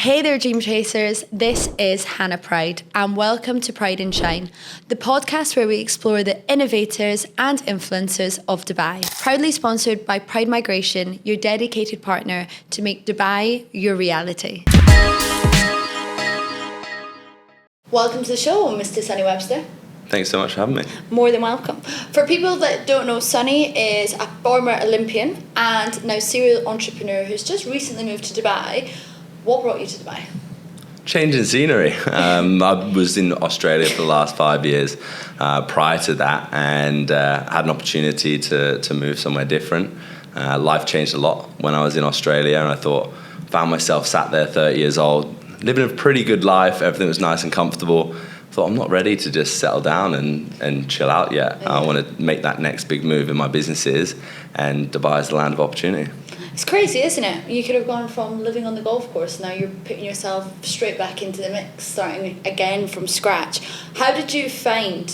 Hey there, Dream Chasers. This is Hannah Pride, and welcome to Pride and Shine, the podcast where we explore the innovators and influencers of Dubai. Proudly sponsored by Pride Migration, your dedicated partner to make Dubai your reality. Welcome to the show, Mr. Sonny Webster. Thanks so much for having me. More than welcome. For people that don't know, Sonny is a former Olympian and now serial entrepreneur who's just recently moved to Dubai. What brought you to Dubai? Change in scenery. I was in Australia for the last 5 years prior to that, and had an opportunity to move somewhere different. Life changed a lot when I was in Australia, and I found myself sat there 30 years old, living a pretty good life. Everything was nice and comfortable. I'm not ready to just settle down and chill out yet. I want to make that next big move in my businesses, and Dubai is the land of opportunity. It's crazy, isn't it? You could have gone from living on the golf course, now you're putting yourself straight back into the mix, starting again from scratch. How did you find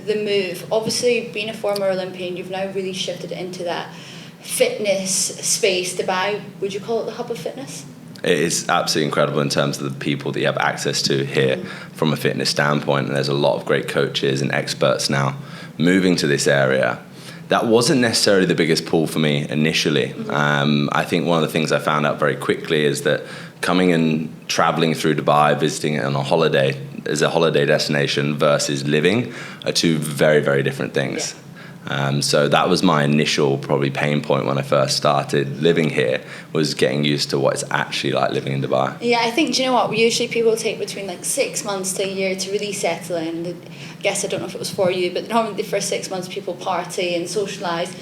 the move? Obviously, being a former Olympian, you've now really shifted into that fitness space. Dubai, would you call it the hub of fitness? It is absolutely incredible in terms of the people that you have access to here from a fitness standpoint. And there's a lot of great coaches and experts now moving to this area. That wasn't necessarily the biggest pull for me initially. I think one of the things I found out very quickly is that coming and traveling through Dubai, visiting it on a holiday as a holiday destination versus living are two very, very different things. So that was my initial probably pain point when I first started living here, was getting used to what it's actually like living in Dubai. Yeah, I think, do you know what, usually people take between 6 months to a year to really settle in. I guess, I don't know if it was for you, but normally the first 6 months people party and socialise.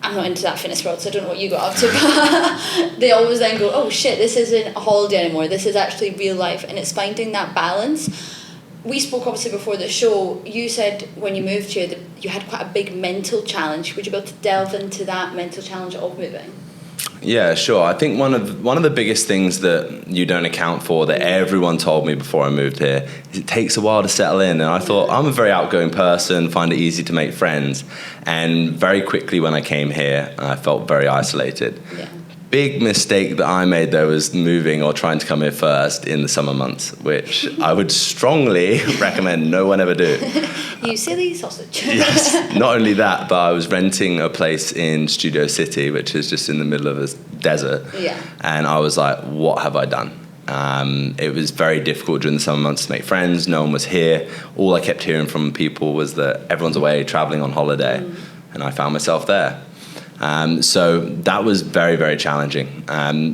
I'm not into that fitness world, so I don't know what you got up to, but they always then go, oh shit, this isn't a holiday anymore, this is actually real life, and it's finding that balance. We spoke obviously before the show. You said when you moved here that you had quite a big mental challenge. Would you be able to delve into that mental challenge of moving? Yeah, sure. I think one of the biggest things that you don't account for, that everyone told me before I moved here, is it takes a while to settle in. And I thought, I'm a very outgoing person, find it easy to make friends. And very quickly when I came here, I felt very isolated. Yeah. Big mistake that I made, though, was moving or trying to come here first in the summer months, which I would strongly recommend no one ever do. You silly sausage. Yes, not only that, but I was renting a place in Studio City, which is just in the middle of a desert. Yeah. And I was like, what have I done? It was very difficult during the summer months to make friends. No one was here. All I kept hearing from people was that everyone's away traveling on holiday. And I found myself there. So that was very, very challenging.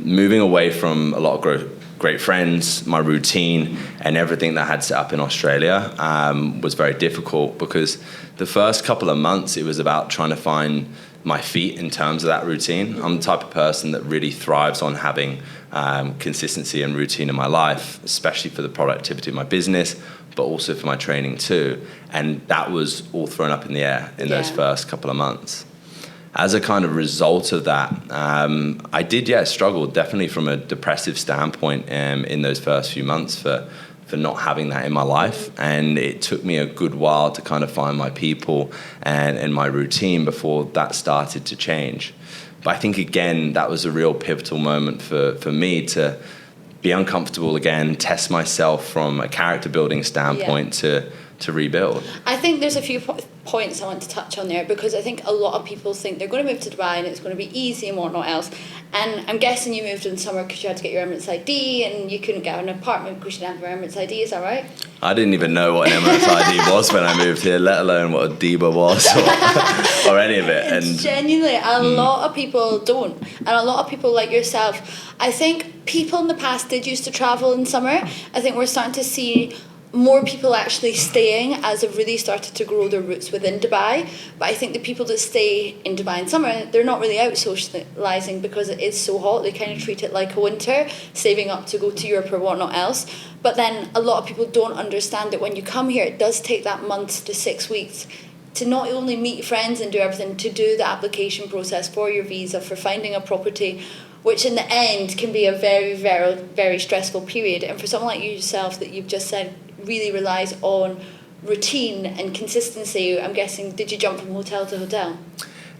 Moving away from a lot of great friends, my routine, and everything that I had set up in Australia was very difficult, because the first couple of months it was about trying to find my feet in terms of that routine. I'm the type of person that really thrives on having consistency and routine in my life, especially for the productivity of my business, but also for my training too. And that was all thrown up in the air in those first couple of months. As a kind of result of that, I did, struggle definitely from a depressive standpoint in those first few months for not having that in my life. And it took me a good while to kind of find my people and my routine before that started to change. But I think, again, that was a real pivotal moment for me to be uncomfortable again, test myself from a character building standpoint to rebuild. I think there's a few points I want to touch on there, because I think a lot of people think they're going to move to Dubai and it's going to be easy and whatnot else. And I'm guessing you moved in summer because you had to get your Emirates ID, and you couldn't get an apartment because you didn't have your Emirates ID, is that right? I didn't even know what an Emirates ID was when I moved here, let alone what a DIBA was or any of it. And genuinely, a lot of people don't. And a lot of people like yourself, I think people in the past did used to travel in summer. I think we're starting to see more people actually staying as they've really started to grow their roots within Dubai. But I think the people that stay in Dubai in summer, they're not really out socialising because it is so hot. They kind of treat it like a winter, saving up to go to Europe or whatnot else. But then a lot of people don't understand that when you come here, it does take that month to 6 weeks to not only meet friends and do everything, to do the application process for your visa, for finding a property, which in the end can be a very, very, very stressful period. And for someone like you yourself, that you've just said really relies on routine and consistency, I'm guessing, did you jump from hotel to hotel?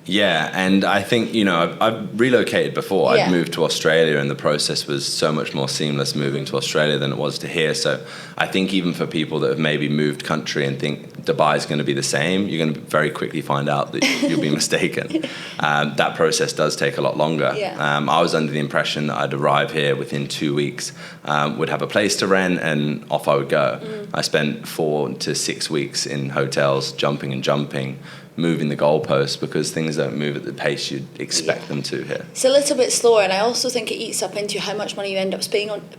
Yeah, and I think, I've relocated before. Yeah. I'd moved to Australia, and the process was so much more seamless moving to Australia than it was to here. So I think even for people that have maybe moved country and think Dubai is going to be the same, you're going to very quickly find out that you'll be mistaken. That process does take a lot longer. Yeah. I was under the impression that I'd arrive here within 2 weeks, would have a place to rent, and off I would go. I spent 4 to 6 weeks in hotels, jumping and jumping, moving the goalposts, because things don't move at the pace you'd expect them to here. It's a little bit slower, and I also think it eats up into how much money you end up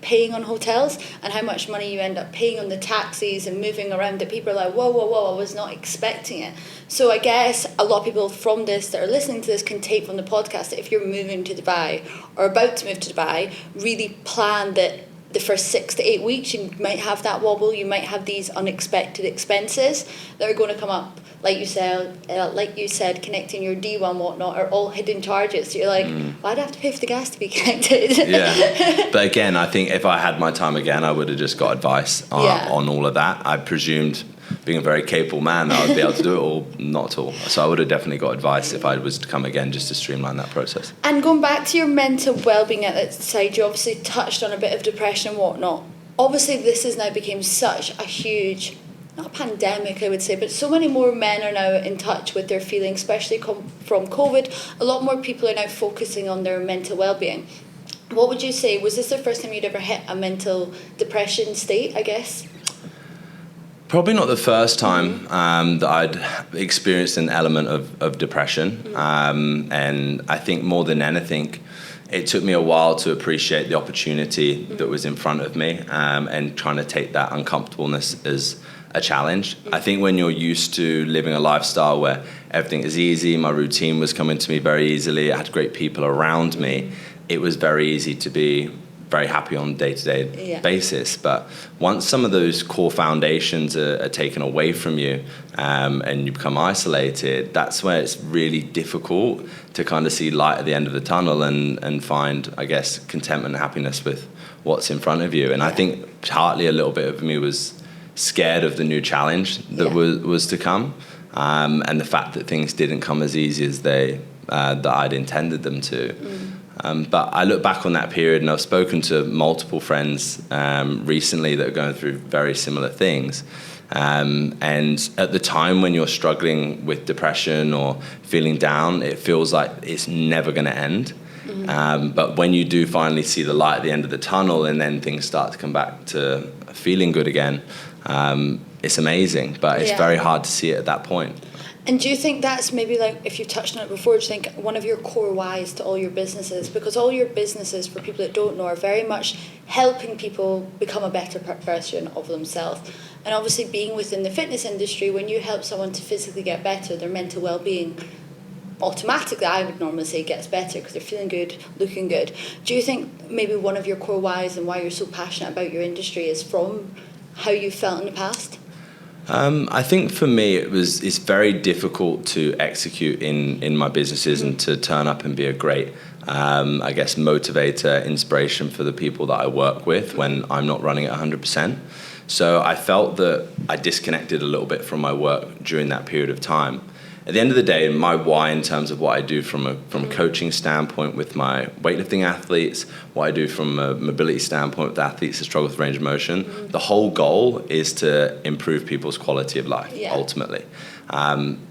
paying on hotels, and how much money you end up paying on the taxis and moving around, that people are like, whoa, I was not expecting it. So I guess a lot of people from this that are listening to this can take from the podcast that if you're moving to Dubai or about to move to Dubai, really plan that the first 6 to 8 weeks you might have that wobble, you might have these unexpected expenses that are going to come up. Like you said, connecting your D1 and whatnot are all hidden charges. So you're like, well, I'd have to pay for the gas to be connected. Yeah, but again, I think if I had my time again, I would have just got advice on all of that. I presumed, being a very capable man, that I would be able to do it all, not at all. So I would have definitely got advice if I was to come again, just to streamline that process. And going back to your mental well-being at that side, you obviously touched on a bit of depression and whatnot. Obviously, this has now become such a huge, not a pandemic, I would say, but so many more men are now in touch with their feelings, especially from COVID. A lot more people are now focusing on their mental well-being. What would you say, was this the first time you'd ever hit a mental depression state, I guess? Probably not the first time that I'd experienced an element of depression. And I think more than anything, it took me a while to appreciate the opportunity that was in front of me, and trying to take that uncomfortableness as a challenge. I think when you're used to living a lifestyle where everything is easy, my routine was coming to me very easily, I had great people around me, it was very easy to be very happy on a day-to-day basis. But once some of those core foundations are taken away from you, and you become isolated, that's where it's really difficult to kind of see light at the end of the tunnel and find, I guess, contentment and happiness with what's in front of you. And I think partly a little bit of me was scared of the new challenge that was to come, and the fact that things didn't come as easy as that I'd intended them to. But I look back on that period, and I've spoken to multiple friends recently that are going through very similar things. And at the time when you're struggling with depression or feeling down, it feels like it's never going to end. But when you do finally see the light at the end of the tunnel, and then things start to come back to feeling good again, it's amazing. But it's very hard to see it at that point. And do you think that's maybe, like, if you've touched on it before, do you think one of your core whys to all your businesses? Because all your businesses, for people that don't know, are very much helping people become a better version of themselves. And obviously being within the fitness industry, when you help someone to physically get better, their mental well-being automatically, I would normally say, gets better because they're feeling good, looking good. Do you think maybe one of your core whys and why you're so passionate about your industry is from how you felt in the past? I think for me it's very difficult to execute in my businesses and to turn up and be a great I guess motivator, inspiration for the people that I work with when I'm not running at 100%. So I felt that I disconnected a little bit from my work during that period of time. At the end of the day, my why in terms of what I do from a coaching standpoint with my weightlifting athletes, what I do from a mobility standpoint with athletes that struggle with range of motion, the whole goal is to improve people's quality of life, ultimately.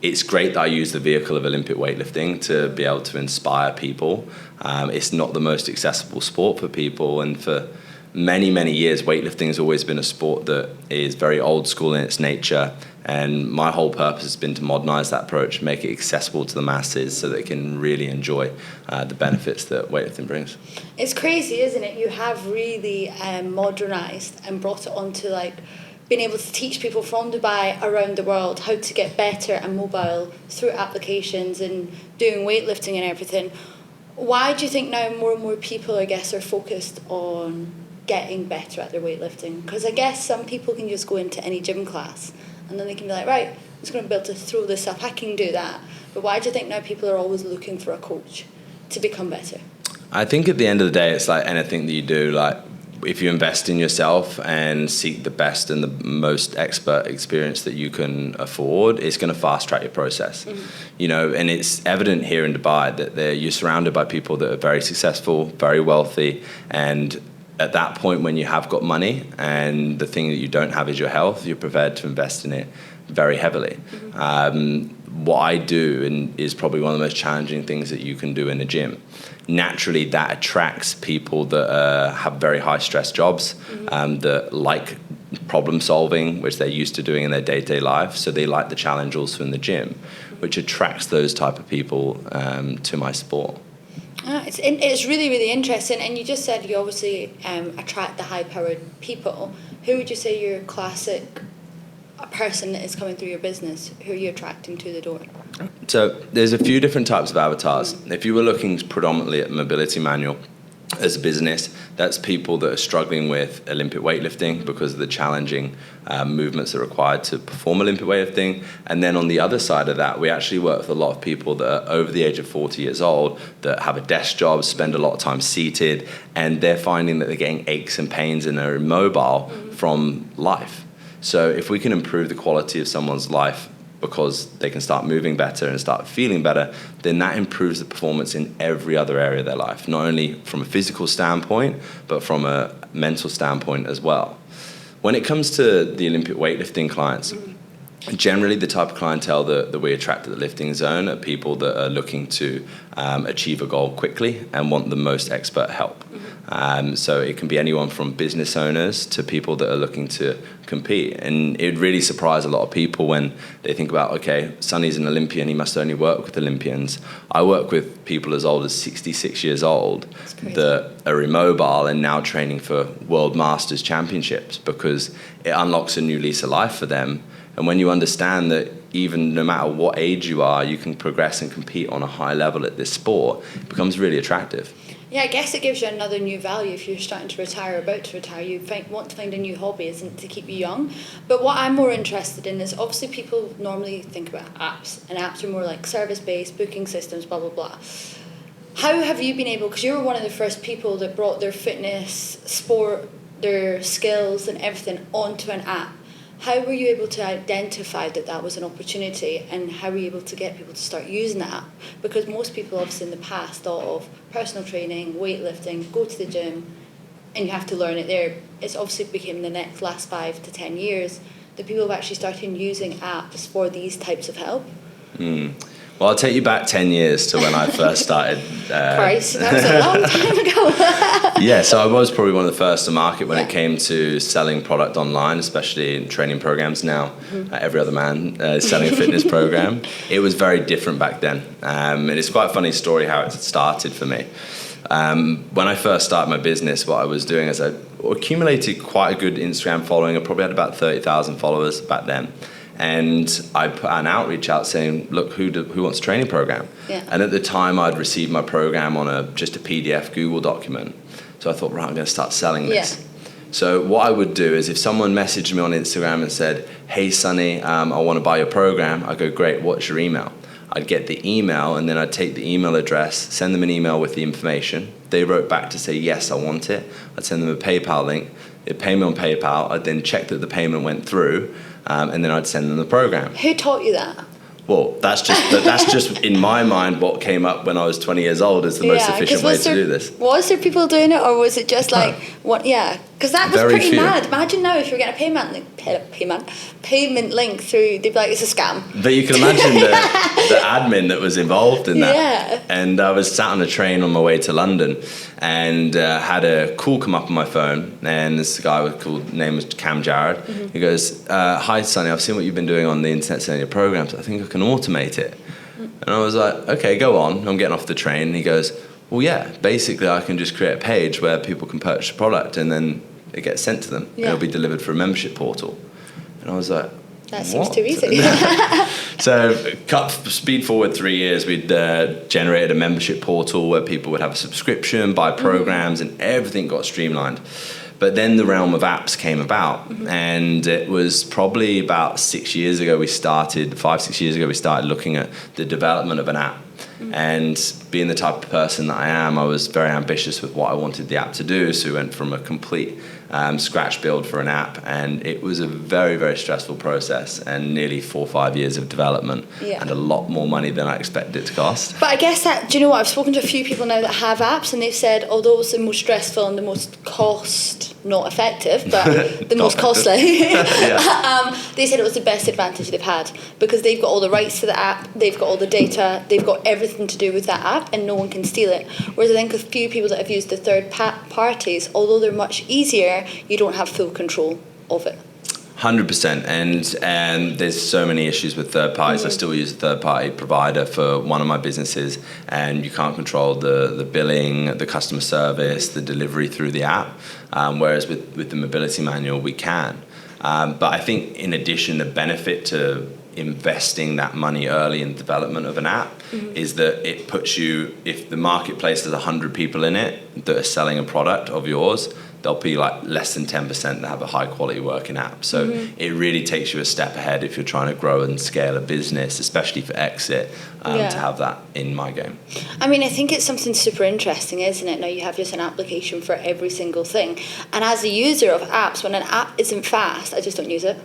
It's great that I use the vehicle of Olympic weightlifting to be able to inspire people. It's not the most accessible sport for people, and for many, many years, weightlifting has always been a sport that is very old school in its nature. And my whole purpose has been to modernize that approach, make it accessible to the masses so they can really enjoy the benefits that weightlifting brings. It's crazy, isn't it? You have really modernized and brought it onto, like, being able to teach people from Dubai around the world how to get better and mobile through applications and doing weightlifting and everything. Why do you think now more and more people, I guess, are focused on getting better at their weightlifting? Because I guess some people can just go into any gym class and then they can be like, right, I'm just going to be able to throw this up, I can do that. But why do you think now people are always looking for a coach to become better? I think at the end of the day, it's like anything that you do, like, if you invest in yourself and seek the best and the most expert experience that you can afford, it's going to fast track your process. And it's evident here in Dubai that you're surrounded by people that are very successful, very wealthy, and at that point when you have got money and the thing that you don't have is your health, you're prepared to invest in it very heavily. What I do is probably one of the most challenging things that you can do in a gym. Naturally, that attracts people that have very high stress jobs, that like problem solving, which they're used to doing in their day-to-day life. So they like the challenge also in the gym, which attracts those type of people to my sport. It's really, really interesting. And you just said you obviously attract the high-powered people. Who would you say your classic person that is coming through your business? Who are you attracting to the door? So there's a few different types of avatars. If you were looking predominantly at Mobility Manual as a business, that's people that are struggling with Olympic weightlifting because of the challenging movements that are required to perform Olympic weightlifting. And then on the other side of that, we actually work with a lot of people that are over the age of 40 years old that have a desk job, spend a lot of time seated, and they're finding that they're getting aches and pains and they're immobile from life. So if we can improve the quality of someone's life because they can start moving better and start feeling better, then that improves the performance in every other area of their life, not only from a physical standpoint, but from a mental standpoint as well. When it comes to the Olympic weightlifting clients, generally the type of clientele that we attract at the lifting zone are people that are looking to achieve a goal quickly and want the most expert help. So it can be anyone from business owners to people that are looking to compete. And it would really surprise a lot of people when they think about, okay, Sonny's an Olympian, he must only work with Olympians. I work with people as old as 66 years old that are immobile and now training for World Masters Championships because it unlocks a new lease of life for them. And when you understand that even no matter what age you are, you can progress and compete on a high level at this sport, it becomes really attractive. Yeah, I guess it gives you another new value if you're starting to retire or about to retire. You want to find a new hobby, isn't to keep you young. But what I'm more interested in is obviously people normally think about apps, and apps are more like service-based, booking systems, blah, blah, blah. How have you been able, because you were one of the first people that brought their fitness, sport, their skills and everything onto an app. How were you able to identify that was an opportunity, and how were you able to get people to start using the app? Because most people obviously in the past thought of personal training, weightlifting, go to the gym, and you have to learn it there. It's obviously became the last 5 to 10 years that people have actually started using apps for these types of help. Well, I'll take you back 10 years to when I first started. Christ, that was a long time ago. Yeah, so I was probably one of the first to market when it came to selling product online, especially in training programs now. Every other man is selling a fitness program. It was very different back then. And it's quite a funny story how it started for me. When I first started my business, what I was doing is I accumulated quite a good Instagram following. I probably had about 30,000 followers back then. And I put an outreach out saying, look, who wants a training program? Yeah. And at the time, I'd received my program on just a PDF Google document. So I thought, right, I'm going to start selling this. Yeah. So what I would do is if someone messaged me on Instagram and said, hey, Sonny, I want to buy your program, I'd go, great, what's your email? I'd get the email, and then I'd take the email address, send them an email with the information. They wrote back to say, yes, I want it. I'd send them a PayPal link. They'd pay me on PayPal. I'd then check that the payment went through. And then I'd send them the program. Who taught you that? Well, that's just in my mind what came up when I was 20 years old as the most efficient way to do this. Was there people doing it, or was it just like what? Yeah, because that was pretty mad. Imagine now if you're getting a payment link through, they'd be like, it's a scam. But you can imagine the admin that was involved in that. Yeah. And I was sat on a train on my way to London, and had a call come up on my phone, and this guy name was Cam Jarrett. He goes, hi Sonny, I've seen what you've been doing on the internet selling your programs. I think I can automate it. And I was like, okay, go on. I'm getting off the train. And he goes, well, yeah, basically I can just create a page where people can purchase a product and then it gets sent to them. Yeah. It'll be delivered for a membership portal. And I was like, that seems too easy. So speed forward 3 years, we'd generated a membership portal where people would have a subscription, buy programs, and everything got streamlined. But then the realm of apps came about, and it was probably about 5, 6 years ago, we started looking at the development of an app. And being the type of person that I am, I was very ambitious with what I wanted the app to do. So we went from a complete scratch build for an app, and it was a very, very stressful process and nearly 4 or 5 years of development and a lot more money than I expected it to cost. But I guess that, do you know what, I've spoken to a few people now that have apps, and they've said, although it's the most stressful and the most not effective, but the most costly, they said it was the best advantage they've had, because they've got all the rights to the app, they've got all the data, they've got everything to do with that app, and no one can steal it. Whereas I think a few people that have used the third parties, although they're much easier, you don't have full control of it. 100%, and there's so many issues with third parties. I still use a third party provider for one of my businesses, and you can't control the billing, the customer service, the delivery through the app, whereas with the mobility manual we can. But I think in addition, the benefit to investing that money early in the development of an app is that it puts you, if the marketplace has 100 people in it that are selling a product of yours, there'll be like less than 10% that have a high quality working app. So it really takes you a step ahead if you're trying to grow and scale a business, especially for exit, to have that in my game. I mean, I think it's something super interesting, isn't it? Now you have just an application for every single thing. And as a user of apps, when an app isn't fast, I just don't use it.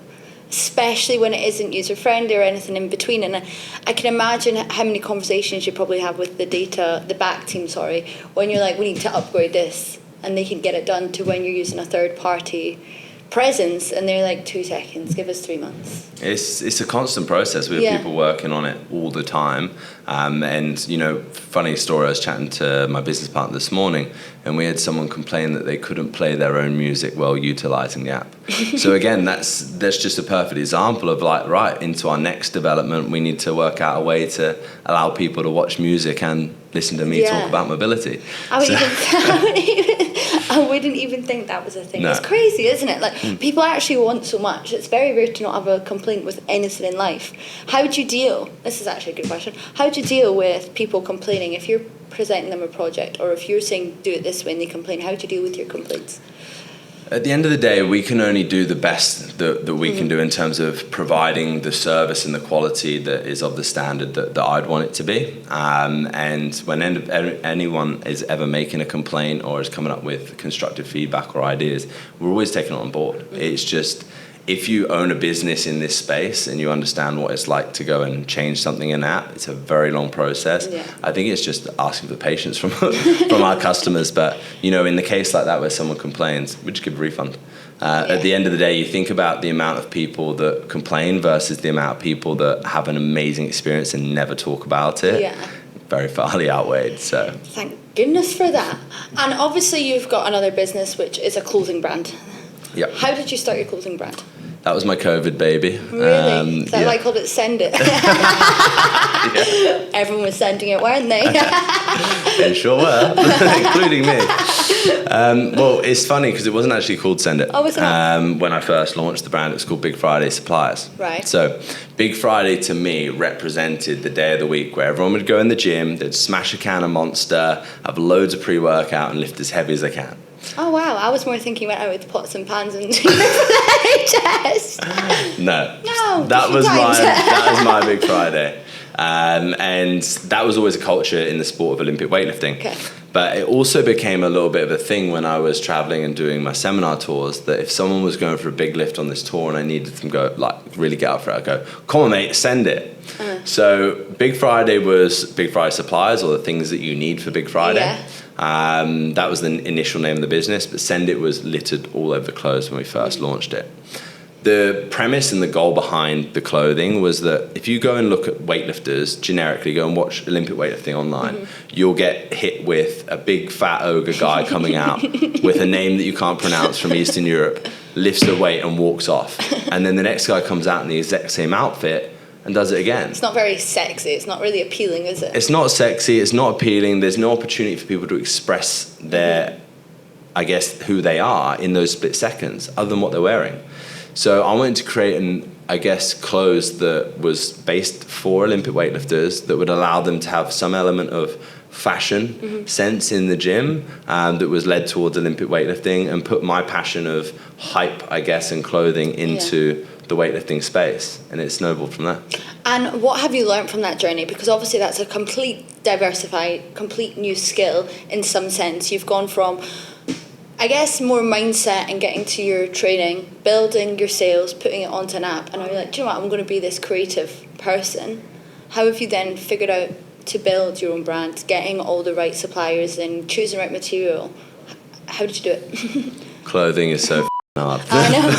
Especially when it isn't user-friendly or anything in between. And I can imagine how many conversations you probably have with the back team, when you're like, we need to upgrade this, and they can get it done, to when you're using a third-party presence and they're like, 2 seconds, give us 3 months. It's a constant process. We have people working on it all the time. And, funny story, I was chatting to my business partner this morning, and we had someone complain that they couldn't play their own music while utilizing the app. So again, that's just a perfect example of like, right, into our next development, we need to work out a way to allow people to watch music and listen to me talk about mobility. I wouldn't even think that was a thing. No. It's crazy, isn't it? Like, people actually want so much. It's very rare to not have a complaint with anything in life. How would you deal? This is actually a good question. How would you deal with people complaining if you're presenting them a project, or if you're saying do it this way and they complain? How would you deal with your complaints? At the end of the day, we can only do the best that we can do in terms of providing the service and the quality that is of the standard that I'd want it to be. And when anyone is ever making a complaint or is coming up with constructive feedback or ideas, we're always taking it on board. It's just, if you own a business in this space and you understand what it's like to go and change something in an app, it's a very long process. Yeah. I think it's just asking for patience from our customers. But, in the case like that where someone complains, we just give a refund. At the end of the day, you think about the amount of people that complain versus the amount of people that have an amazing experience and never talk about it. Yeah. Very farly outweighed. So thank goodness for that. And obviously you've got another business which is a clothing brand. Yep. How did you start your clothing brand? That was my COVID baby. Really? Is that why I called it Send It? Everyone was sending it, weren't they? They sure were, including me. Well, it's funny because it wasn't actually called Send It. Oh, was it not? When I first launched the brand, it was called Big Friday Suppliers. Right. So Big Friday to me represented the day of the week where everyone would go in the gym, they'd smash a can of Monster, have loads of pre-workout and lift as heavy as they can. Oh wow! I was more thinking went out with pots and pans and chest. No, that was my Big Friday, and that was always a culture in the sport of Olympic weightlifting. Okay. But it also became a little bit of a thing when I was traveling and doing my seminar tours, that if someone was going for a big lift on this tour and I needed them to go, like, really get up for it, I'd go, come on mate, send it. So Big Friday was Big Friday Supplies, or the things that you need for Big Friday. Yeah. That was the initial name of the business, but Send It was littered all over the clothes when we first launched it. The premise and the goal behind the clothing was that if you go and look at weightlifters, generically go and watch Olympic weightlifting online, you'll get hit with a big fat ogre guy coming out with a name that you can't pronounce from Eastern Europe, lifts a weight and walks off. And then the next guy comes out in the exact same outfit and does it again. It's not very sexy. It's not really appealing, is it? It's not sexy. It's not appealing. There's no opportunity for people to express their, who they are in those split seconds, other than what they're wearing. So I wanted to create clothes that was based for Olympic weightlifters that would allow them to have some element of fashion sense in the gym that was led towards Olympic weightlifting, and put my passion of hype, I guess, and clothing into the weightlifting space, and it snowballed from there. And what have you learned from that journey? Because obviously that's a complete diversified, complete new skill in some sense. You've gone from, I guess, more mindset and getting to your training, building your sales, putting it onto an app, and now you're like, do you know what, I'm going to be this creative person. How have you then figured out to build your own brand, getting all the right suppliers and choosing the right material? How did you do it? Clothing is so hard. I know.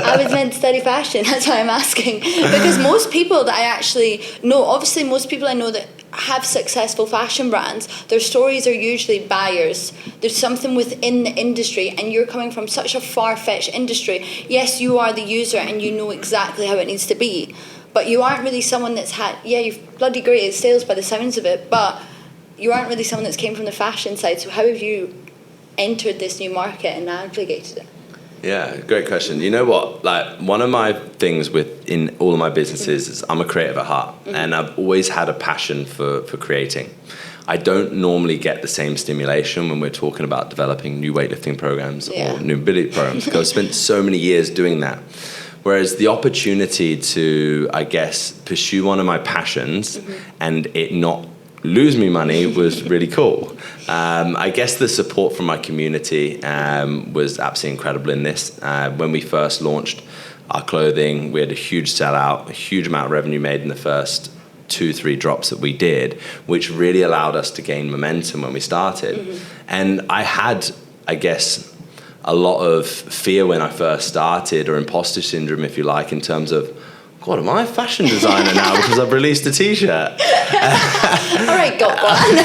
I was meant to study fashion, that's why I'm asking. Because most people that I actually know, obviously most people I know that have successful fashion brands, their stories are usually buyers. There's something within the industry, and you're coming from such a far-fetched industry. Yes, you are the user and you know exactly how it needs to be, but you aren't really someone that's had, you've bloody great at sales by the sounds of it, but you aren't really someone that's came from the fashion side. So how have you entered this new market and navigated it? Yeah, great question. You know what? Like, one of my things in all of my businesses is I'm a creative at heart, and I've always had a passion for creating. I don't normally get the same stimulation when we're talking about developing new weightlifting programs or new ability programs, because I've spent so many years doing that. Whereas the opportunity to, I guess, pursue one of my passions and it not lose me money was really cool. I guess the support from my community was absolutely incredible in this. When we first launched our clothing, we had a huge sellout, a huge amount of revenue made in the first 2-3 drops that we did, which really allowed us to gain momentum when we started. And I had, I guess, a lot of fear when I first started, or imposter syndrome, if you like, in terms of, God, am I a fashion designer now because I've released a t-shirt? All right, got one.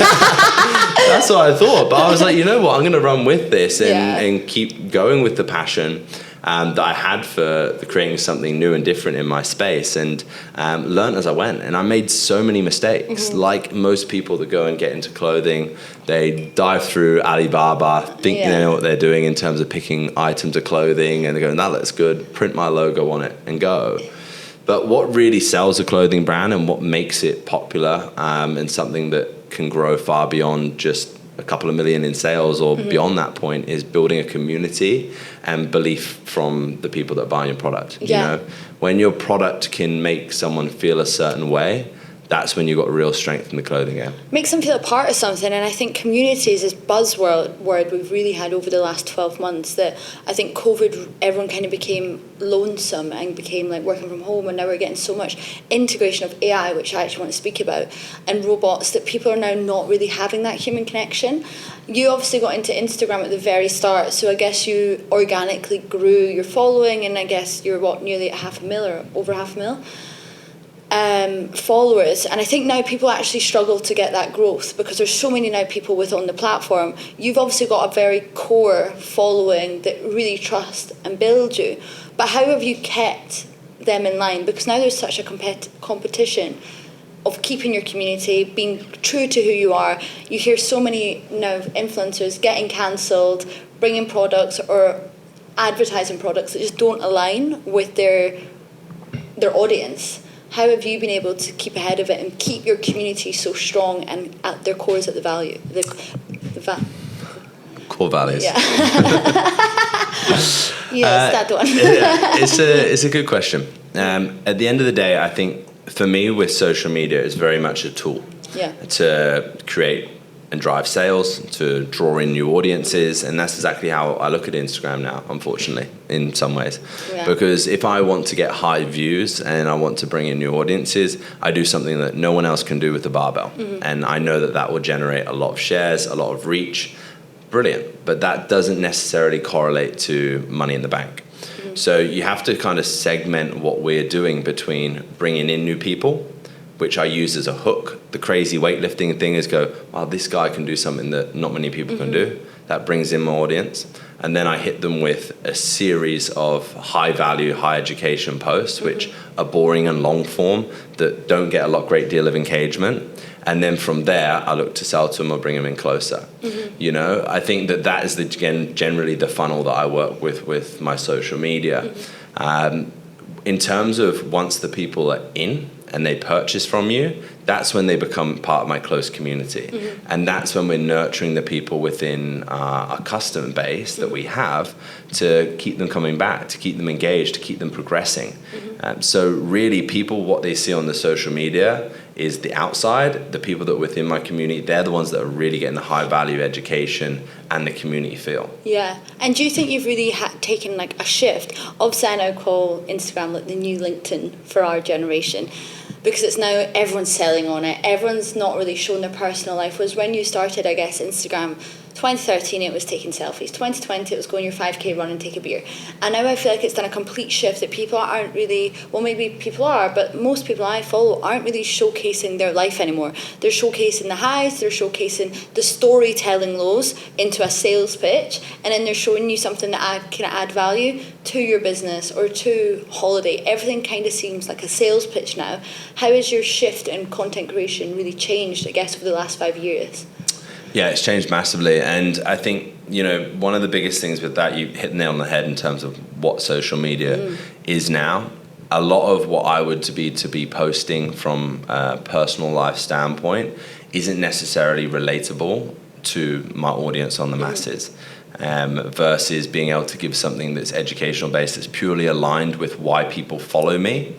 That's what I thought. But I was like, you know what? I'm going to run with this and keep going with the passion that I had for creating something new and different in my space, and learn as I went. And I made so many mistakes. Like most people that go and get into clothing, they dive through Alibaba, think they know what they're doing in terms of picking items of clothing, and they go, that looks good, print my logo on it and go. But what really sells a clothing brand and what makes it popular and something that can grow far beyond just a couple of million in sales or beyond that point is building a community and belief from the people that buy your product. You know, when your product can make someone feel a certain way, that's when you've got real strength in the clothing game. Makes them feel a part of something, and I think community is this buzzword we've really had over the last 12 months, that I think COVID, everyone kind of became lonesome and became like working from home, and now we're getting so much integration of AI, which I actually want to speak about, and robots, that people are now not really having that human connection. You obviously got into Instagram at the very start, so I guess you organically grew your following, and I guess you're nearly at 500,000 or over 500,000 followers, and I think now people actually struggle to get that growth because there's so many now people on the platform. You've obviously got a very core following that really trust and build you, but how have you kept them in line? Because now there's such a competition of keeping your community, being true to who you are. You hear so many now influencers getting cancelled, bringing products or advertising products that just don't align with their audience. How have you been able to keep ahead of it and keep your community so strong and at their core is at the value? Core values. Yeah. That one. It's a good question. At the end of the day, I think for me with social media, it's very much a tool to create and drive sales, to draw in new audiences, and that's exactly how I look at Instagram now, unfortunately, in some ways. Because if I want to get high views and I want to bring in new audiences, I do something that no one else can do with the barbell. And I know that that will generate a lot of shares, a lot of reach. Brilliant. But that doesn't necessarily correlate to money in the bank. So you have to kind of segment what we're doing between bringing in new people, which I use as a hook. The crazy weightlifting thing is wow, this guy can do something that not many people can do. That brings in my audience. And then I hit them with a series of high value, high education posts, which are boring and long form, that don't get a great deal of engagement. And then from there, I look to sell to them or bring them in closer. You know, I think that is generally the funnel that I work with my social media. In terms of once the people are in and they purchase from you, that's when they become part of my close community. Mm-hmm. And that's when we're nurturing the people within our customer base that we have to keep them coming back, to keep them engaged, to keep them progressing. Mm-hmm. So really, people, what they see on the social media is the outside. The people that are within my community, they're the ones that are really getting the high value education and the community feel. Yeah. And do you think you've really taken like a shift? Obviously, I now call Instagram like the new LinkedIn for our generation, because it's now everyone's selling on it. Everyone's not really showing their personal life. Whereas when you started, I guess, Instagram, 2013, it was taking selfies. 2020, it was going your 5K run and take a beer. And now I feel like it's done a complete shift that people aren't really, well, maybe people are, but most people I follow aren't really showcasing their life anymore. They're showcasing the highs, they're showcasing the storytelling lows into a sales pitch, and then they're showing you something that can add value to your business or to holiday. Everything kind of seems like a sales pitch now. How has your shift in content creation really changed, I guess, over the last 5 years? Yeah, it's changed massively. And I think, one of the biggest things with that, you hit the nail on the head in terms of what social media is now. A lot of what I would to be posting from a personal life standpoint isn't necessarily relatable to my audience on the masses. Versus being able to give something that's educational based, that's purely aligned with why people follow me.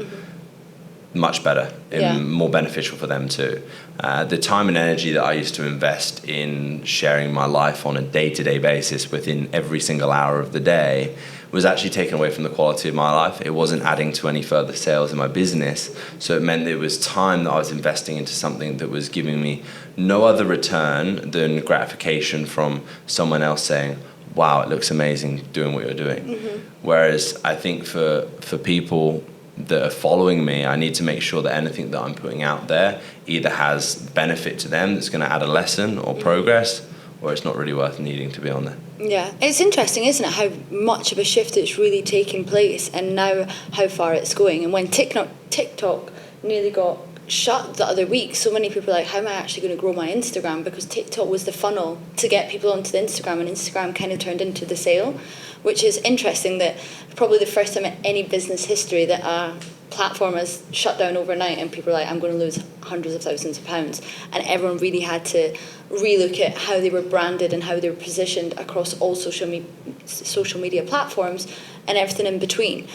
Much better and more beneficial for them too. The time and energy that I used to invest in sharing my life on a day-to-day basis within every single hour of the day was actually taken away from the quality of my life. It wasn't adding to any further sales in my business. So it meant it was time that I was investing into something that was giving me no other return than gratification from someone else saying, wow, it looks amazing doing what you're doing. Whereas I think for people that are following me, I need to make sure that anything that I'm putting out there either has benefit to them that's going to add a lesson or progress, or it's not really worth needing to be on there. Yeah, it's interesting, isn't it, how much of a shift it's really taking place and now how far it's going. And when TikTok nearly got shut the other week, so many people are like, how am I actually going to grow my Instagram? Because TikTok was the funnel to get people onto the Instagram, and Instagram kind of turned into the sale, which is interesting. That probably the first time in any business history that a platform has shut down overnight and people are like, I'm going to lose hundreds of thousands of pounds, and everyone really had to relook at how they were branded and how they were positioned across all social media platforms and everything in between.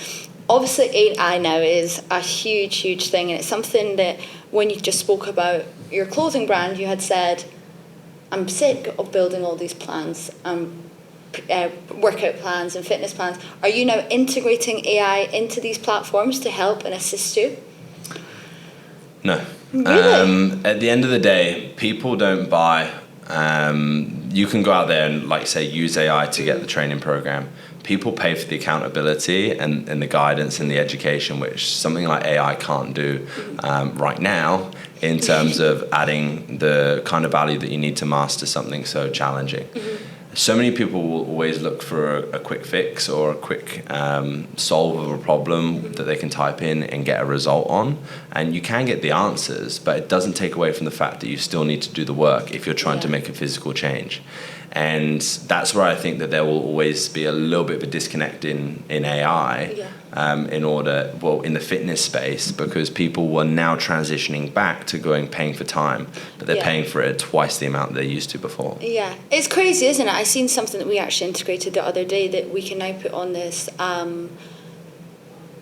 Obviously, AI now is a huge, huge thing, and it's something that when you just spoke about your clothing brand, you had said, I'm sick of building all these plans, workout plans and fitness plans. Are you now integrating AI into these platforms to help and assist you? No. Really? At the end of the day, people don't buy. You can go out there and, like, say, use AI to get the training program. People pay for the accountability and the guidance and the education, which something like AI can't do right now in terms of adding the kind of value that you need to master something so challenging. So many people will always look for a quick fix or a quick solve of a problem that they can type in and get a result on. And you can get the answers, but it doesn't take away from the fact that you still need to do the work if you're trying to make a physical change. And that's where I think that there will always be a little bit of a disconnect in AI in the fitness space, because people were now transitioning back to paying for time, but they're paying for it twice the amount they used to before. Yeah, it's crazy, isn't it? I seen something that we actually integrated the other day that we can now put on this, I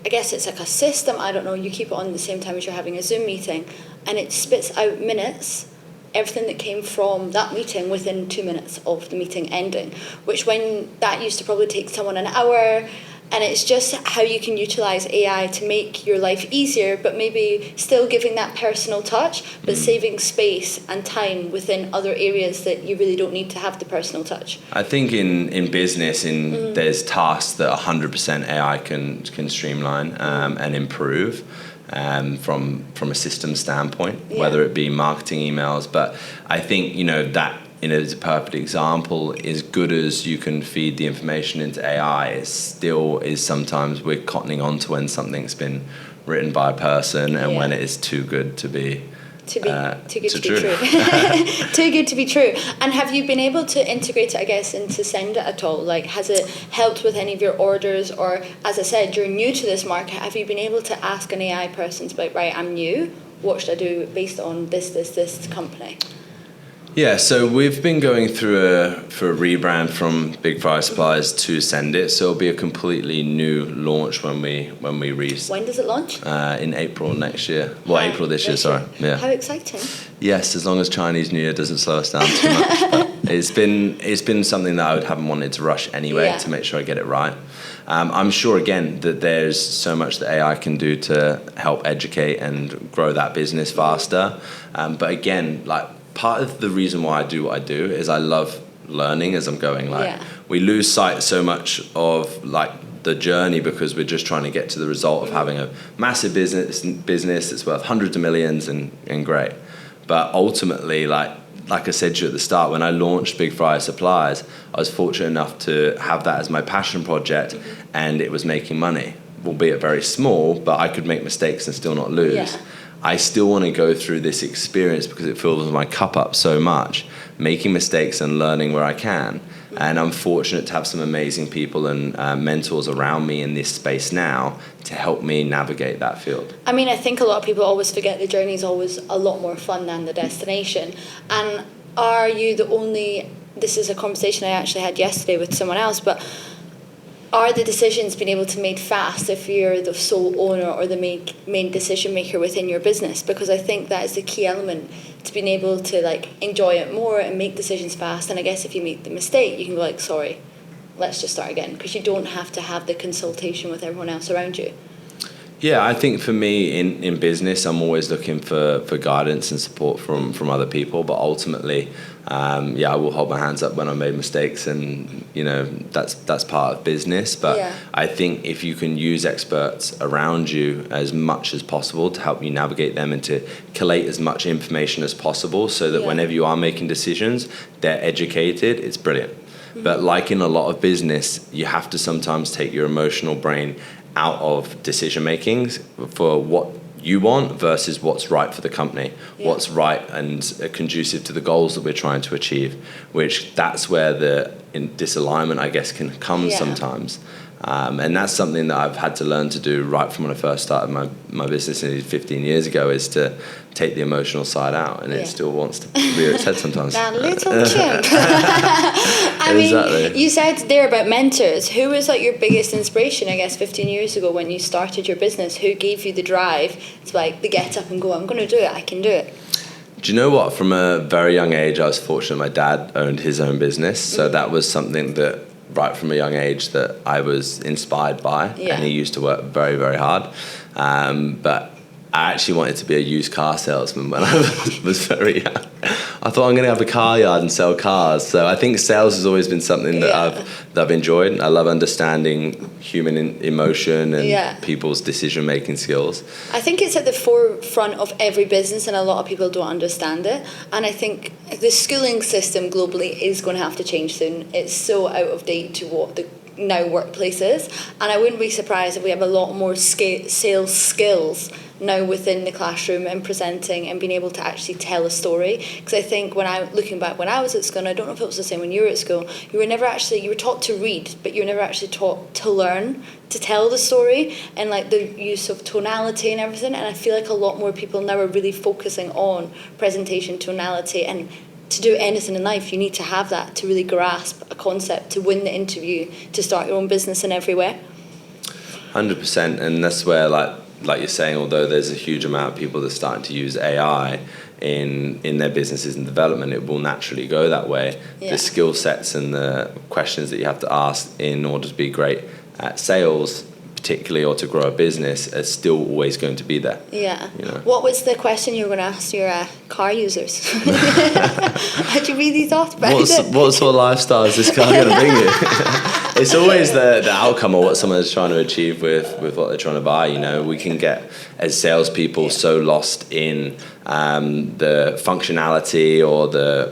guess it's like a system, I don't know, you keep it on at the same time as you're having a Zoom meeting, and it spits out minutes, everything that came from that meeting within 2 minutes of the meeting ending, which when that used to probably take someone an hour. And it's just how you can utilize AI to make your life easier, but maybe still giving that personal touch, but saving space and time within other areas that you really don't need to have the personal touch. I think in business, there's tasks that 100% AI can streamline and improve. From a system standpoint, whether it be marketing emails, but I think that is a perfect example. As good as you can feed the information into AI, it still is sometimes we're cottoning on to when something's been written by a person and when it is too good to be Too good to be true. Too good to be true. And have you been able to integrate it, I guess, into Send It at all? Like, has it helped with any of your orders? Or, as I said, you're new to this market. Have you been able to ask an AI person to be like, right, I'm new. What should I do based on this company? Yeah, so we've been going through a rebrand from Big Fry Supplies to Send It. So it'll be a completely new launch when we When does it launch? In April next year. Well, April this year, sorry. Yeah. How exciting! Yes, as long as Chinese New Year doesn't slow us down too much. But it's been something that I haven't wanted to rush anyway to make sure I get it right. I'm sure again that there's so much that AI can do to help educate and grow that business faster. But again, like, part of the reason why I do what I do is I love learning as I'm going. Like, we lose sight so much of like the journey because we're just trying to get to the result of having a massive business that's worth hundreds of millions and great. But ultimately, like I said to you at the start, when I launched Big Fry Supplies, I was fortunate enough to have that as my passion project, and it was making money, albeit very small, but I could make mistakes and still not lose. Yeah. I still want to go through this experience because it fills my cup up so much, making mistakes and learning where I can. And I'm fortunate to have some amazing people and mentors around me in this space now to help me navigate that field. I mean, I think a lot of people always forget the journey is always a lot more fun than the destination. And are you the only... This is a conversation I actually had yesterday with someone else, but... Are the decisions being able to be made fast if you're the sole owner or the main decision maker within your business? Because I think that is the key element to being able to like enjoy it more and make decisions fast. And I guess if you make the mistake, you can go like, sorry, let's just start again, because you don't have to have the consultation with everyone else around you. Yeah, I think for me in business, I'm always looking for guidance and support from other people. But ultimately, I will hold my hands up when I made mistakes, and that's part of business. But I think if you can use experts around you as much as possible to help you navigate them and to collate as much information as possible, so that whenever you are making decisions, they're educated, it's brilliant. Mm-hmm. But like in a lot of business, you have to sometimes take your emotional brain out of decision making for what you want versus what's right for the company, what's right and conducive to the goals that we're trying to achieve, which that's where the disalignment, I guess, can come sometimes. And that's something that I've had to learn to do right from when I first started my business 15 years ago, is to take the emotional side out, and it still wants to rear its head sometimes. That little chimp. I mean, you said there about mentors. Who was like your biggest inspiration, I guess, 15 years ago when you started your business? Who gave you the drive to like the get up and go, I'm going to do it, I can do it? Do you know what? From a very young age, I was fortunate my dad owned his own business. So that was something that right from a young age that I was inspired by, and he used to work very, very hard. But I actually wanted to be a used car salesman when I was very young. I thought I'm going to have a car yard and sell cars. So I think sales has always been something that I've enjoyed. I love understanding human emotion and people's decision-making skills. I think it's at the forefront of every business, and a lot of people don't understand it. And I think the schooling system globally is going to have to change soon. It's so out of date to what the now workplace is. And I wouldn't be surprised if we have a lot more sales skills now within the classroom and presenting and being able to actually tell a story. Because I think looking back when I was at school, and I don't know if it was the same when you were at school, you were taught to read, but you were never actually taught to learn, to tell the story, and like the use of tonality and everything. And I feel like a lot more people now are really focusing on presentation, tonality, and to do anything in life, you need to have that to really grasp a concept, to win the interview, to start your own business in every way. 100%, and that's where like you're saying, although there's a huge amount of people that are starting to use AI in their businesses and development, it will naturally go that way. The skill sets and the questions that you have to ask in order to be great at sales, particularly, or to grow a business, are still always going to be there. Yeah. What was the question you were going to ask your car users? Had you really thought about it? What sort of lifestyle is this car going to bring you? It's always the outcome of what someone is trying to achieve with what they're trying to buy. We can get, as salespeople, so lost in the functionality or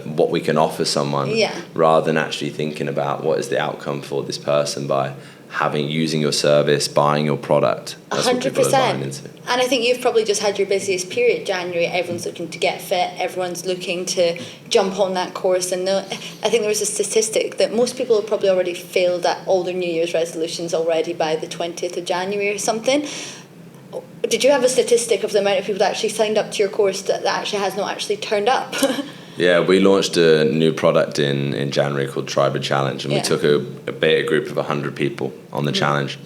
what we can offer someone, rather than actually thinking about what is the outcome for this person by using your service, buying your product. That's 100%. what people are buying into. And I think you've probably just had your busiest period, January. Everyone's looking to get fit. Everyone's looking to jump on that course. And I think there was a statistic that most people have probably already failed at all their New Year's resolutions already by the 20th of January or something. Did you have a statistic of the amount of people that actually signed up to your course that actually has not actually turned up? Yeah, we launched a new product in January called Tribe Challenge, and we took a beta group of 100 people on the challenge.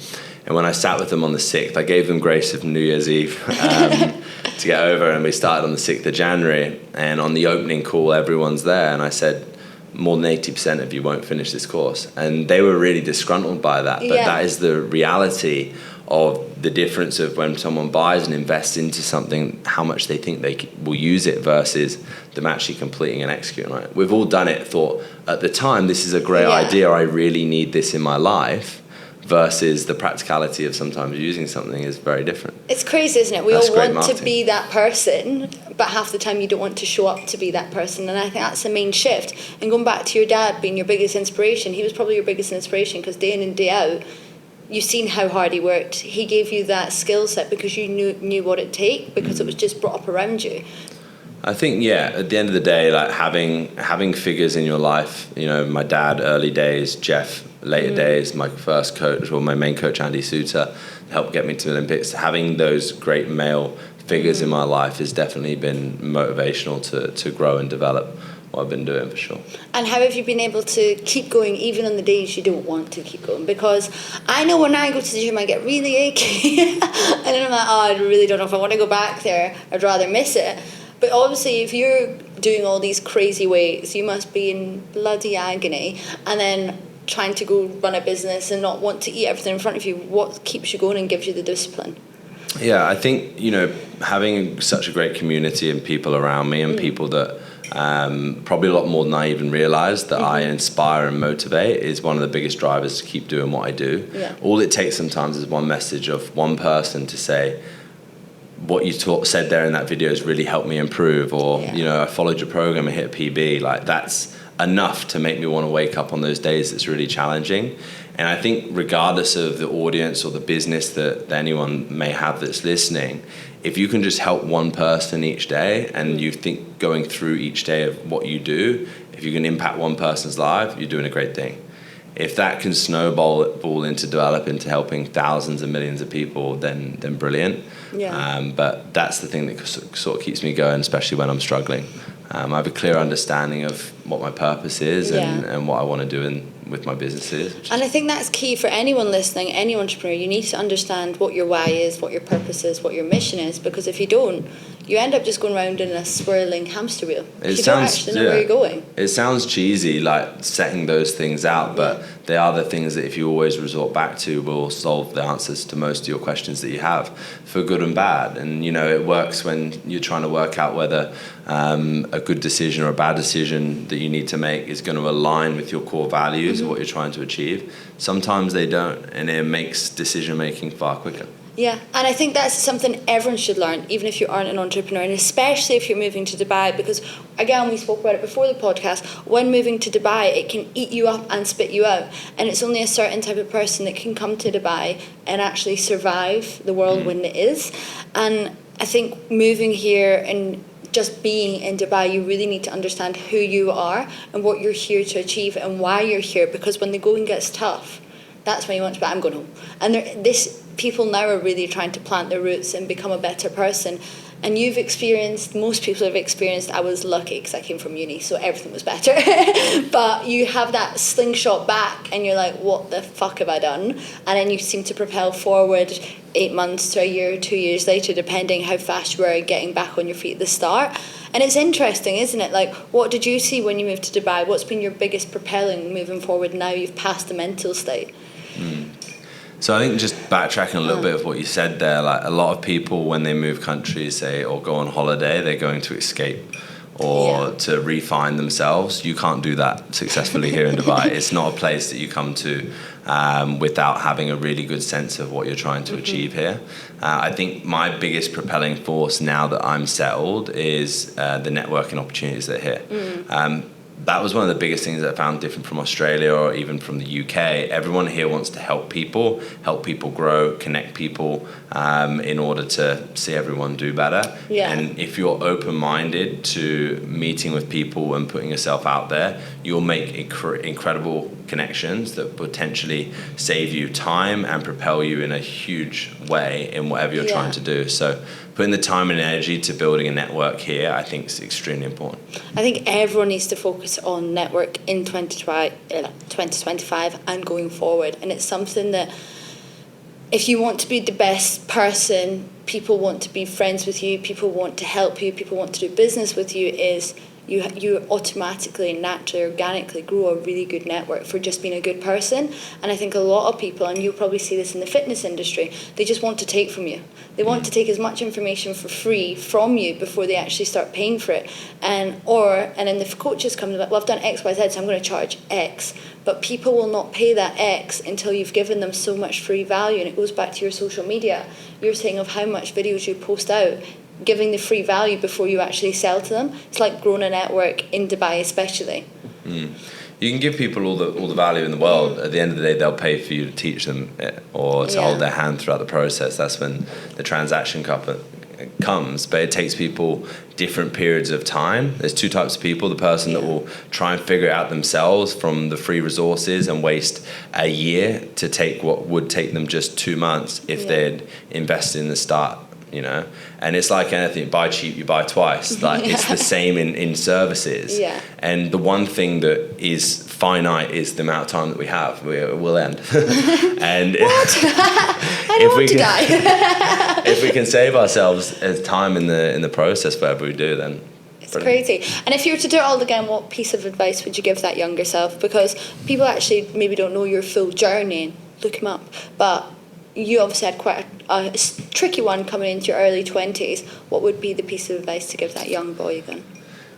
And when I sat with them on the 6th, I gave them grace of New Year's Eve to get over, and we started on the 6th of January. And on the opening call, everyone's there, and I said, more than 80% of you won't finish this course. And they were really disgruntled by that, but that is the reality of the difference of when someone buys and invests into something, how much they think they will use it versus them actually completing and executing on it. We've all done it, thought at the time, this is a great idea, I really need this in my life, versus the practicality of sometimes using something is very different. It's crazy, isn't it? We all want to be that person, but half the time you don't want to show up to be that person. And I think that's the main shift. And going back to your dad being your biggest inspiration, he was probably your biggest inspiration because day in and day out, you've seen how hard he worked. He gave you that skill set because you knew what it'd take, because it was just brought up around you. I think, at the end of the day, like having figures in your life, my dad, early days, Jeff, later days, my first coach, or my main coach, Andy Suter, helped get me to the Olympics. Having those great male figures in my life has definitely been motivational to grow and develop what I've been doing, for sure. And how have you been able to keep going even on the days you don't want to keep going? Because I know when I go to the gym I get really achy and then I'm like, I really don't know if I want to go back there. I'd rather miss it. But obviously if you're doing all these crazy weights, you must be in bloody agony, and then trying to go run a business and not want to eat everything in front of you. What keeps you going and gives you the discipline? Yeah, I think, having such a great community and people around me and people that probably a lot more than I even realized that I inspire and motivate is one of the biggest drivers to keep doing what I do. All it takes sometimes is one message of one person to say, what you said there in that video has really helped me improve, or I followed your program and hit a PB. Like, that's enough to make me want to wake up on those days it's really challenging. And I think regardless of the audience or the business that anyone may have that's listening, if you can just help one person each day, and you think going through each day of what you do, if you can impact one person's life, you're doing a great thing. If that can snowball into developing to helping thousands and millions of people, then brilliant. But that's the thing that sort of keeps me going, especially when I'm struggling. I have a clear understanding of what my purpose is and what I want to do with my business is. And I think that's key for anyone listening, any entrepreneur. You need to understand what your why is, what your purpose is, what your mission is, because if you don't, you end up just going around in a swirling hamster wheel. You don't actually know where you're going. It sounds cheesy, like setting those things out, but they are the things that if you always resort back to will solve the answers to most of your questions that you have, for good and bad. And, it works when you're trying to work out whether a good decision or a bad decision that you need to make is going to align with your core values or what you're trying to achieve. Sometimes they don't, and it makes decision-making far quicker. Yeah, and I think that's something everyone should learn, even if you aren't an entrepreneur, and especially if you're moving to Dubai, because, again, we spoke about it before the podcast, when moving to Dubai, it can eat you up and spit you out, and it's only a certain type of person that can come to Dubai and actually survive the whirlwind it is. And I think moving here and just being in Dubai, you really need to understand who you are and what you're here to achieve and why you're here, because when the going gets tough, that's when you want to be, I'm going home. And people now are really trying to plant their roots and become a better person. And most people have experienced, I was lucky because I came from uni, so everything was better. But you have that slingshot back and you're like, what the fuck have I done? And then you seem to propel forward 8 months to a year, 2 years later, depending how fast you were getting back on your feet at the start. And it's interesting, isn't it? Like, what did you see when you moved to Dubai? What's been your biggest propelling moving forward now you've passed the mental state? So I think just backtracking a little bit of what you said there, like a lot of people when they move countries, or go on holiday, they're going to escape or to refine themselves. You can't do that successfully here in Dubai. It's not a place that you come to without having a really good sense of what you're trying to achieve here. I think my biggest propelling force now that I'm settled is the networking opportunities that are here. that was one of the biggest things that I found different from Australia or even from the UK. Everyone here wants to help people grow, connect people, in order to see everyone do better. Yeah. And if you're open-minded to meeting with people and putting yourself out there, you'll make incredible connections that potentially save you time and propel you in a huge way in whatever you're trying to do. So putting the time and energy to building a network here, I think, is extremely important. I think everyone needs to focus on network in 2025 and going forward. And it's something that if you want to be the best person, people want to be friends with you, people want to help you, people want to do business with you, is you automatically, naturally, organically grow a really good network for just being a good person. And I think a lot of people, and you'll probably see this in the fitness industry, they just want to take from you. They want to take as much information for free from you before they actually start paying for it. And then the coaches come and like, well, I've done X, Y, Z, so I'm going to charge X. But people will not pay that X until you've given them so much free value. And it goes back to your social media. You're saying of how much videos you post out, giving the free value before you actually sell to them. It's like growing a network in Dubai especially. You can give people all the value in the world. At the end of the day, they'll pay for you to teach them or to hold their hand throughout the process. That's when the transaction comes. But it takes people different periods of time. There's two types of people: the person that will try and figure it out themselves from the free resources and waste a year to take what would take them just 2 months if they'd invested in the start. You know, and it's like anything, buy cheap, you buy twice. Like it's the same in services. Yeah. And the one thing that is finite is the amount of time that we have. We'll end. And what? I don't want to die. If we can save ourselves time in the process, whatever we do, then it's crazy. And if you were to do it all again, what piece of advice would you give that younger self? Because people actually maybe don't know your full journey. Look him up, but you obviously had quite a tricky one coming into your early 20s. What would be the piece of advice to give that young boy again?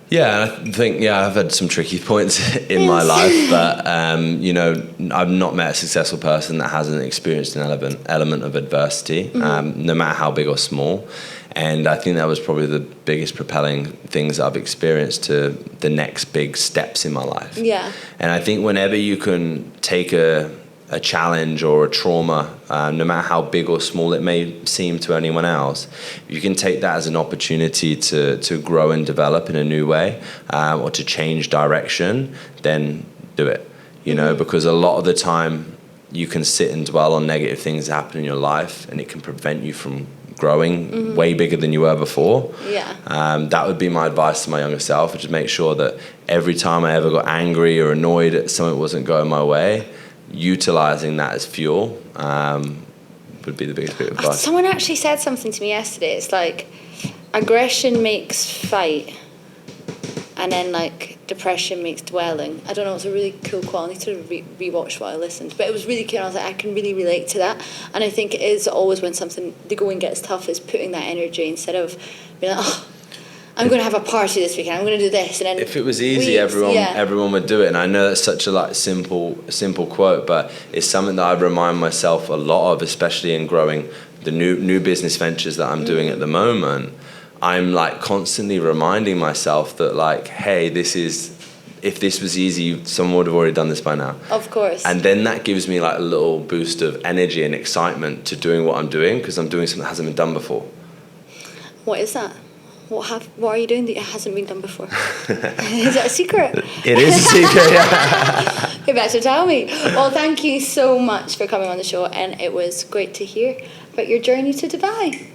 Yeah, I think, I've had some tricky points in my life, but, I've not met a successful person that hasn't experienced an element of adversity, no matter how big or small. And I think that was probably the biggest propelling things I've experienced to the next big steps in my life. Yeah. And I think whenever you can take a challenge or a trauma, no matter how big or small it may seem to anyone else, you can take that as an opportunity to grow and develop in a new way, or to change direction, then do it. Because a lot of the time you can sit and dwell on negative things that happen in your life, and it can prevent you from growing way bigger than you were before. Yeah. That would be my advice to my younger self, which is make sure that every time I ever got angry or annoyed at something that wasn't going my way, utilizing that as fuel would be the biggest bit of advice. Someone actually said something to me yesterday. It's like aggression makes fight, and then like depression makes dwelling. I don't know, it's a really cool quote. I need to rewatch what I listened, but it was really cool. I was like, I can really relate to that. And I think it is always when the going gets tough, is putting that energy instead of being like, oh, I'm going to have a party this weekend, I'm going to do this. And then if it was easy, everyone would do it. And I know that's such a simple quote, but it's something that I remind myself a lot of, especially in growing the new business ventures that I'm doing at the moment. I'm like constantly reminding myself that like, hey, if this was easy, someone would have already done this by now. Of course. And then that gives me like a little boost of energy and excitement to doing what I'm doing, because I'm doing something that hasn't been done before. What is that? What are you doing that hasn't been done before? Is that a secret? It is a secret, yeah. You better tell me. Well, thank you so much for coming on the show, and it was great to hear about your journey to Dubai.